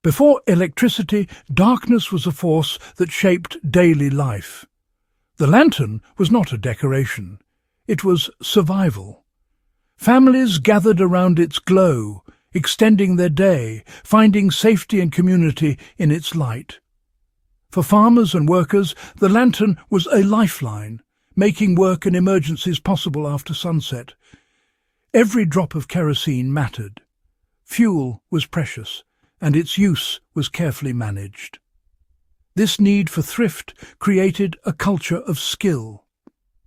Before electricity, darkness was a force that shaped daily life. The lantern was not a decoration. It was survival. Families gathered around its glow, extending their day, finding safety and community in its light. For farmers and workers, the lantern was a lifeline, making work and emergencies possible after sunset. Every drop of kerosene mattered. Fuel was precious, and its use was carefully managed. This need for thrift created a culture of skill.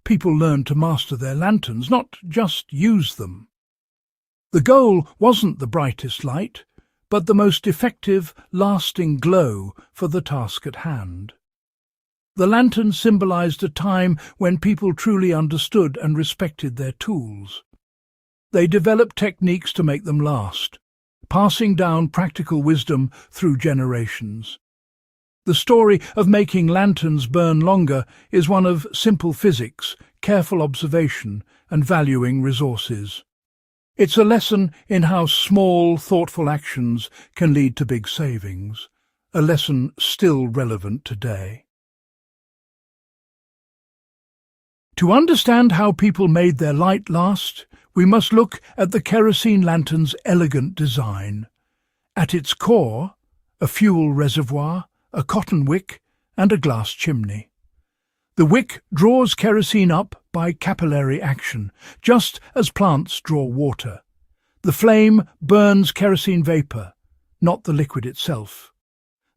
People learned to master their lanterns, not just use them. The goal wasn't the brightest light, but the most effective, lasting glow for the task at hand. The lantern symbolized a time when people truly understood and respected their tools. They developed techniques to make them last, passing down practical wisdom through generations. The story of making lanterns burn longer is one of simple physics, careful observation, and valuing resources. It's a lesson in how small, thoughtful actions can lead to big savings, a lesson still relevant today. To understand how people made their light last, we must look at the kerosene lantern's elegant design. At its core, a fuel reservoir, a cotton wick, and a glass chimney. The wick draws kerosene up by capillary action, just as plants draw water. The flame burns kerosene vapour, not the liquid itself.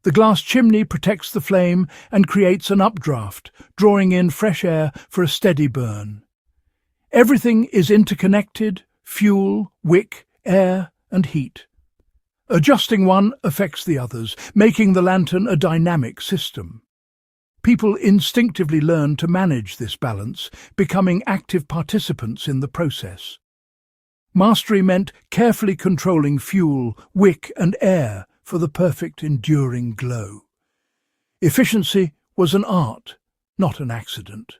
The glass chimney protects the flame and creates an updraft, drawing in fresh air for a steady burn. Everything is interconnected: fuel, wick, air, and heat. Adjusting one affects the others, making the lantern a dynamic system. People instinctively learn to manage this balance, becoming active participants in the process. Mastery meant carefully controlling fuel, wick, and air for the perfect, enduring glow. Efficiency was an art, not an accident.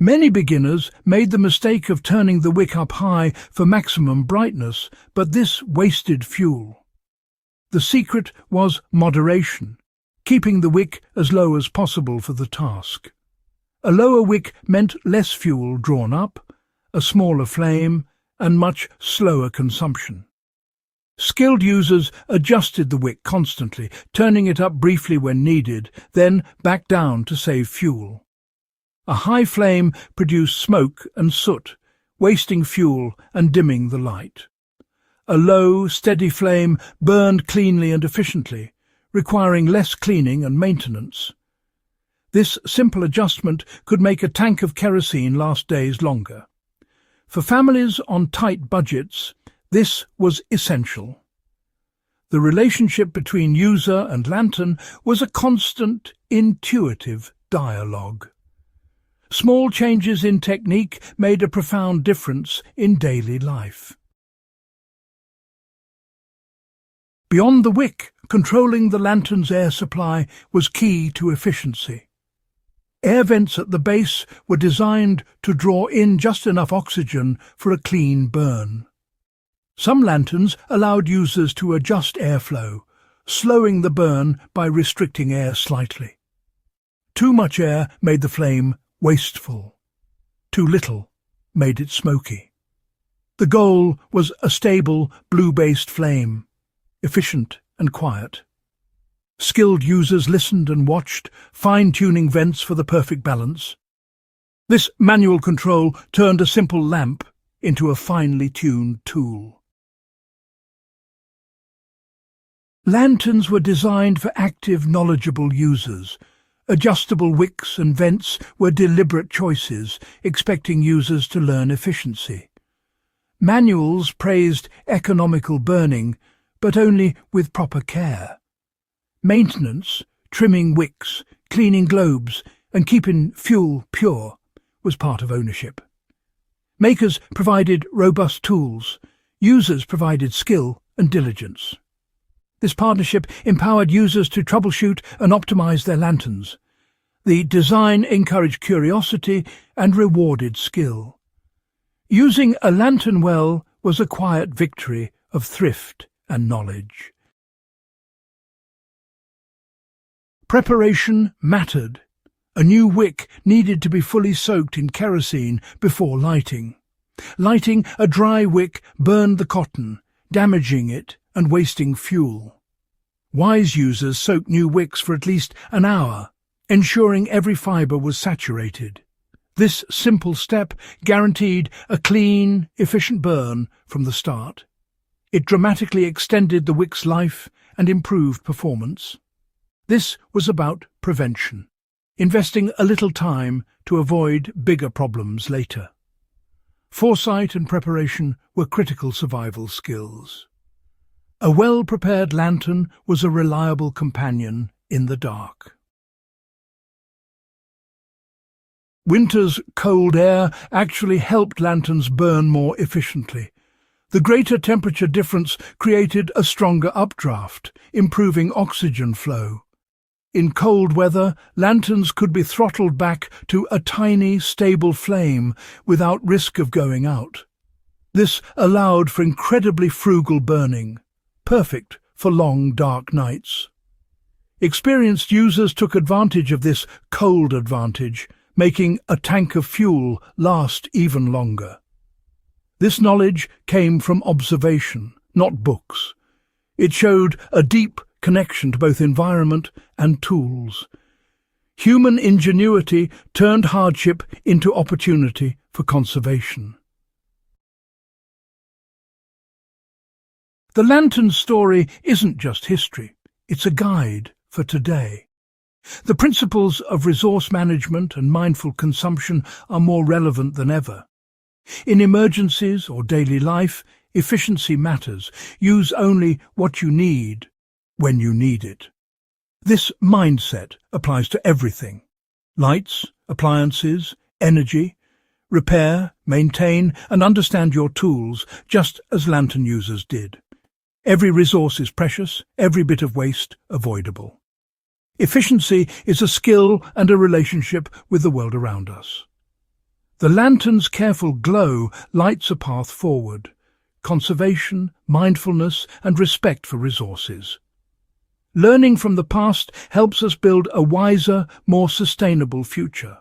Many beginners made the mistake of turning the wick up high for maximum brightness, but this wasted fuel. The secret was moderation, keeping the wick as low as possible for the task. A lower wick meant less fuel drawn up, a smaller flame, and much slower consumption. Skilled users adjusted the wick constantly, turning it up briefly when needed, then back down to save fuel. A high flame produced smoke and soot, wasting fuel and dimming the light. A low, steady flame burned cleanly and efficiently, requiring less cleaning and maintenance. This simple adjustment could make a tank of kerosene last days longer. For families on tight budgets, this was essential. The relationship between user and lantern was a constant, intuitive dialogue. Small changes in technique made a profound difference in daily life. Beyond the wick, controlling the lantern's air supply was key to efficiency. Air vents at the base were designed to draw in just enough oxygen for a clean burn. Some lanterns allowed users to adjust airflow, slowing the burn by restricting air slightly. Too much air made the flame wasteful. Too little made it smoky. The goal was a stable, blue-based flame, efficient and quiet. Skilled users listened and watched, fine-tuning vents for the perfect balance. This manual control turned a simple lamp into a finely tuned tool. Lanterns were designed for active, knowledgeable users. Adjustable wicks and vents were deliberate choices, expecting users to learn efficiency. Manuals praised economical burning, but only with proper care. Maintenance, trimming wicks, cleaning globes, and keeping fuel pure was part of ownership. Makers provided robust tools. Users provided skill and diligence. This partnership empowered users to troubleshoot and optimize their lanterns. The design encouraged curiosity and rewarded skill. Using a lantern well was a quiet victory of thrift and knowledge. Preparation mattered. A new wick needed to be fully soaked in kerosene before lighting. Lighting a dry wick burned the cotton, damaging it and wasting fuel. Wise users soaked new wicks for at least an hour, ensuring every fibre was saturated. This simple step guaranteed a clean, efficient burn from the start. It dramatically extended the wick's life and improved performance. This was about prevention, investing a little time to avoid bigger problems later. Foresight and preparation were critical survival skills. A well-prepared lantern was a reliable companion in the dark. Winter's cold air actually helped lanterns burn more efficiently. The greater temperature difference created a stronger updraft, improving oxygen flow. In cold weather, lanterns could be throttled back to a tiny, stable flame without risk of going out. This allowed for incredibly frugal burning, perfect for long, dark nights. Experienced users took advantage of this cold advantage, making a tank of fuel last even longer. This knowledge came from observation, not books. It showed a deep connection to both environment and tools. Human ingenuity turned hardship into opportunity for conservation. The lantern story isn't just history, it's a guide for today. The principles of resource management and mindful consumption are more relevant than ever. In emergencies or daily life, efficiency matters. Use only what you need when you need it. This mindset applies to everything: lights, appliances, energy. Repair, maintain and understand your tools, just as lantern users did. Every resource is precious, every bit of waste avoidable. Efficiency is a skill and a relationship with the world around us. The lantern's careful glow lights a path forward: conservation, mindfulness and respect for resources. Learning from the past helps us build a wiser, more sustainable future.